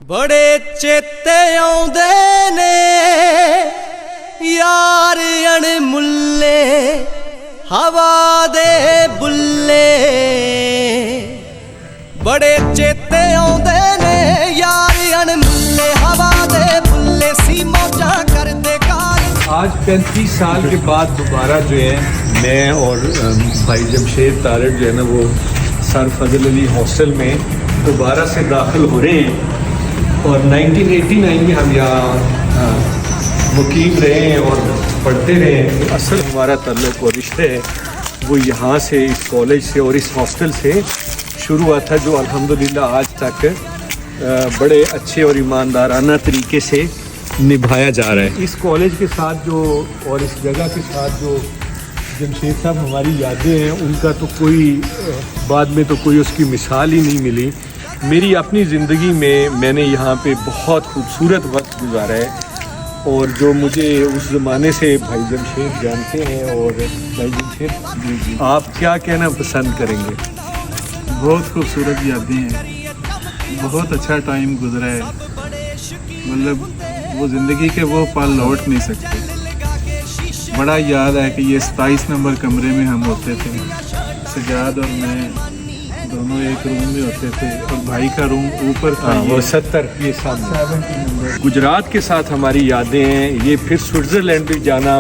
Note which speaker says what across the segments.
Speaker 1: ਬੜੇ ਚੇਤੇ ਆਉਂਦੇ ਨੇ ਯਾਰ ਅਣਮੁੱਲੇ ਹਵਾ ਦੇ ਬੁੱਲੇ ਬੜੇ ਚੇਤੇ ਆਉਂਦੇ ਨੇ ਯਾਰ ਅਣਮੁੱਲੇ ਹਵਾ ਦੇ ਬੁੱਲੇ ਸੀ ਮੌਜਾਂ ਕਰਦੇ ਕਾਰ।
Speaker 2: आज 35 साल के बाद दोबारा जो है मैं और भाई जमशेद तारड़ जो है ना वो सर फजल अली हॉस्टल में दोबारा से दाखिल हो रहे हैं और 1989 में हम यहाँ मुकीम रहे हैं और पढ़ते रहे हैं। असल हमारा ताल्लुक़ और रिश्ते है वो यहाँ से इस कॉलेज से और इस हॉस्टल से शुरू हुआ था, जो अल्हम्दुलिल्लाह आज तक बड़े अच्छे और ईमानदाराना तरीके से निभाया जा रहा है। इस कॉलेज के साथ जो और इस जगह के साथ जो जमशेद साहब हमारी यादें हैं उनका तो कोई बाद में तो कोई उसकी मिसाल ही नहीं मिली। मेरी अपनी ज़िंदगी में मैंने यहाँ पे बहुत खूबसूरत वक्त गुजारा है और जो मुझे उस ज़माने से भाई जमशेद जानते हैं और भाई जमशेद आप क्या कहना पसंद करेंगे?
Speaker 3: बहुत खूबसूरत यादें हैं, बहुत अच्छा टाइम गुजरा है, मतलब वो ज़िंदगी के वो पल लौट नहीं सकते। बड़ा याद है कि ये 27 नंबर कमरे में हम होते थे, सजाद और मैं दोनों एक रूम में होते थे और भाई का रूम ऊपर था।
Speaker 2: वो 70 ये सामने गुजरात के साथ हमारी यादें हैं। ये फिर स्विट्ज़रलैंड भी जाना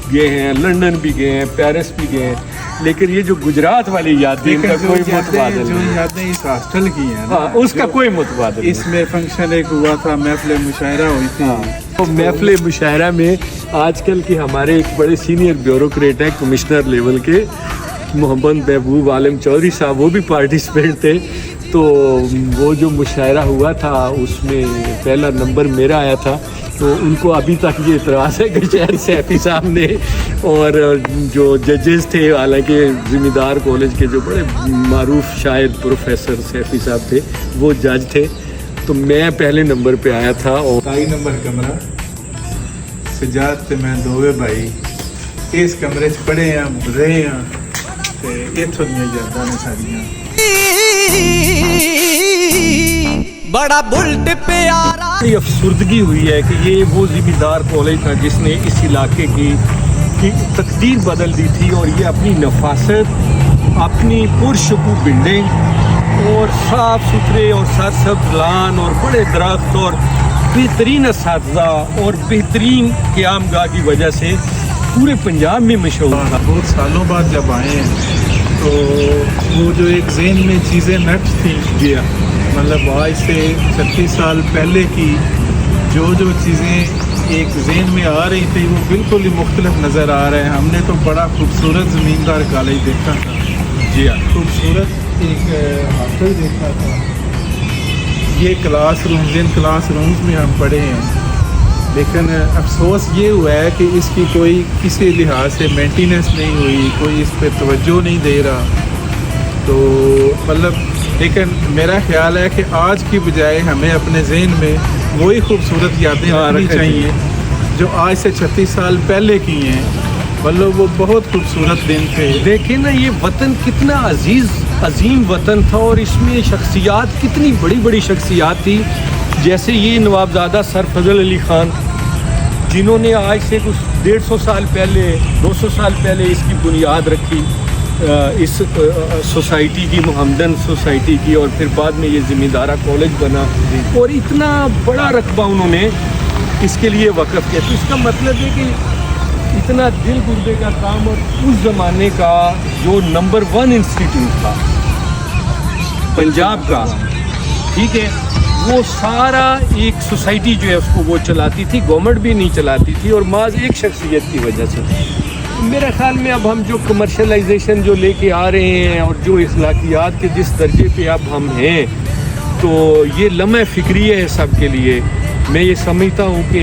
Speaker 2: गए हैं, लंदन भी गए हैं, पेरिस भी गए हैं, लेकिन ये जो गुजरात वाली यादें इनका कोई मुतबादिल
Speaker 3: जो
Speaker 2: नहीं।
Speaker 3: यादें इस हॉस्टल की हैं ना,
Speaker 2: हाँ, उसका कोई मुतबादिल नहीं।
Speaker 3: इसमें फंक्शन एक हुआ था, महफिल मुशायरा हुई थी।
Speaker 2: तो महफिल मुशायरा में आजकल के हमारे एक बड़े सीनियर ब्यूरोक्रेट हैं कमिश्नर लेवल के मोहम्मद महबूब आलम चौधरी साहब, वो भी पार्टिसिपेंट थे। तो वो जो मुशायरा हुआ था उसमें पहला नंबर मेरा आया था। तो उनको अभी तक ये इतराज़ है कि शायद सैफी साहब ने और जो जजेस थे, हालांकि ज़िम्मेदार कॉलेज के जो बड़े मारूफ शायद प्रोफेसर सैफी साहब थे वो जज थे, तो मैं पहले नंबर पे आया था। और
Speaker 3: 27 नंबर कमरा सजाद ते मैं दोवे भाई इस कमरे च पढ़े हैं, रहे हैं ते इत्थों दियां यादां ने सारियां।
Speaker 1: बड़ा बुलट प्यारा
Speaker 2: ये अफसुर्दगी हुई है कि ये वो ज़िम्मेदार कॉलेज था जिसने इस इलाके की तकदीर बदल दी थी और ये अपनी नफासत, अपनी पुरशकू बिल्डिंग और साफ़ सुथरे और सरसब्ज़ लान और बड़े दरख्त और बेहतरीन असातिज़ा और बेहतरीन क़यामगाह की वजह से पूरे पंजाब में मशहूर था।
Speaker 3: बहुत सालों बाद जब आए हैं तो वो जो एक ज़हन में चीज़ें नक्श थी गया, मतलब आज से 36 साल पहले की जो चीज़ें एक ज़हन में आ रही थी वो बिल्कुल ही मुख्तलिफ नज़र आ रहे हैं। हमने तो बड़ा खूबसूरत ज़मींदार कॉलेज देखा था,
Speaker 2: जी हाँ,
Speaker 3: खूबसूरत एक हॉस्टल देखा था, ये क्लास रूम, जिन क्लास रूम्स में हम पढ़े हैं। लेकिन अफसोस ये हुआ है कि इसकी कोई किसी लिहाज से मेंटेनेंस नहीं हुई, कोई इस पर तवज्जो नहीं दे रहा। तो मतलब लेकिन मेरा ख्याल है कि आज की बजाय हमें अपने ज़हन में वही खूबसूरत यादें रखनी चाहिए जो आज से 36 साल पहले की हैं। मतलब वो बहुत खूबसूरत दिन थे।
Speaker 2: देखें ना ये वतन कितना अजीम वतन था और इसमें शख्सियात कितनी बड़ी बड़ी शख्सियात थी, जैसे ये नवाबजादा सर फजल अली ख़ान जिन्होंने आज से कुछ 150 साल पहले 200 साल पहले इसकी बुनियाद रखी, इस सोसाइटी की, मोहम्मदन सोसाइटी की, और फिर बाद में ये ज़िम्मेदारा कॉलेज बना और इतना बड़ा रकबा उन्होंने इसके लिए वक़्फ़ किया। तो इसका मतलब है कि इतना दिल गुर्दे का काम और उस ज़माने का जो नंबर 1 इंस्टीट्यूट था पंजाब का, ठीक है, वो सारा एक सोसाइटी जो है उसको वो चलाती थी, गवर्नमेंट भी नहीं चलाती थी और माज एक शख्सियत की वजह से। मेरे ख़्याल में अब हम जो कमर्शलाइजेशन जो लेके आ रहे हैं और जो इखलाकियात के जिस दर्जे पे अब हम हैं, तो ये लम्हे फ़िक्री है सब के लिए। मैं ये समझता हूँ कि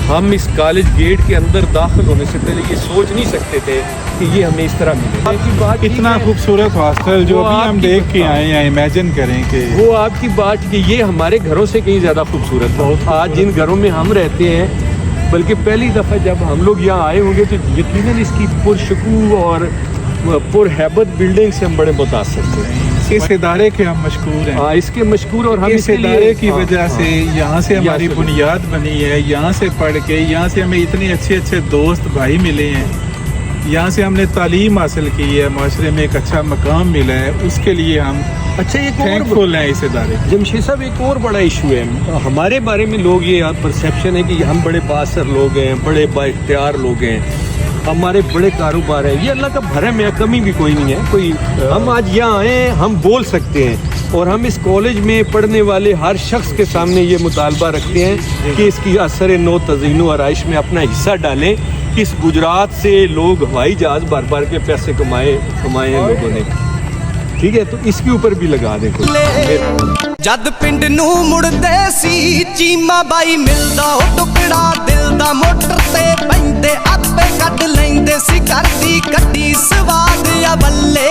Speaker 2: हम इस कॉलेज गेट के अंदर दाखिल होने से पहले ये सोच नहीं सकते थे कि ये हमें इस तरह मिले। आपकी बात
Speaker 3: इतना खूबसूरत हॉस्टल जो अभी हम देख के आए हैं, इमेजिन करें कि
Speaker 2: वो आपकी बात कि ये हमारे घरों से कहीं ज़्यादा खूबसूरत है। आज जिन घरों में हम रहते हैं, बल्कि पहली दफ़ा जब हम लोग यहाँ आए होंगे तो यकीनन इसकी पुरशकू और पुरहैबत बिल्डिंग से हम बड़े मुतासिर थे।
Speaker 3: इस इदारे के हम मशहूर हैं।
Speaker 2: हाँ, इसके मशहूर और हम
Speaker 3: इस
Speaker 2: इसके लिए
Speaker 3: इदारे की
Speaker 2: हाँ,
Speaker 3: वजह से
Speaker 2: हाँ,
Speaker 3: यहाँ से हमारी
Speaker 2: से-
Speaker 3: बुनियाद बनी है, यहाँ से पढ़ के यहाँ से हमें इतने अच्छे अच्छे दोस्त भाई मिले हैं, यहाँ से हमने तालीम हासिल की है, माशरे में एक अच्छा मकाम मिला है, उसके लिए हम
Speaker 2: अच्छा एक और
Speaker 3: थैंकफुल हैं इस इदारे के।
Speaker 2: जमशेद साहब एक और बड़ा इशू है हमारे बारे में, लोग ये परसेप्शन है कि हम बड़े बासर लोग हैं, बड़े बाइख्तियार लोग हैं, हमारे बड़े कारोबार हैं। ये अल्लाह का भरम है, कमी भी कोई नहीं है कोई। हम आज यहाँ आए हैं, हम बोल सकते हैं और हम इस कॉलेज में पढ़ने वाले हर शख्स के सामने ये मुतालबा रखते हैं कि इसकी असर नो तज़ीन व आराइश में अपना हिस्सा डालें कि इस गुजरात से लोग हवाई जहाज़ भर भर के पैसे कमाए हैं लोगों ने। ठीक है, तो इसके ऊपर भी लगा दें कुछ।
Speaker 1: ਜਦ ਪਿੰਡ ਨੂੰ ਮੁੜਦੇ ਸੀ ਚੀਮਾ ਬਾਈ ਮਿਲਦਾ ਉਹ ਟੁਕੜਾ ਦਿਲ ਦਾ ਮੋਟਰ ਤੇ ਬੈਂਦੇ ਆਪੇ ਕੱਢ ਲੈਂਦੇ ਸੀ ਘਰ ਦੀ ਗੱਡੀ ਸਵਾਦ ਆ ਬੱਲੇ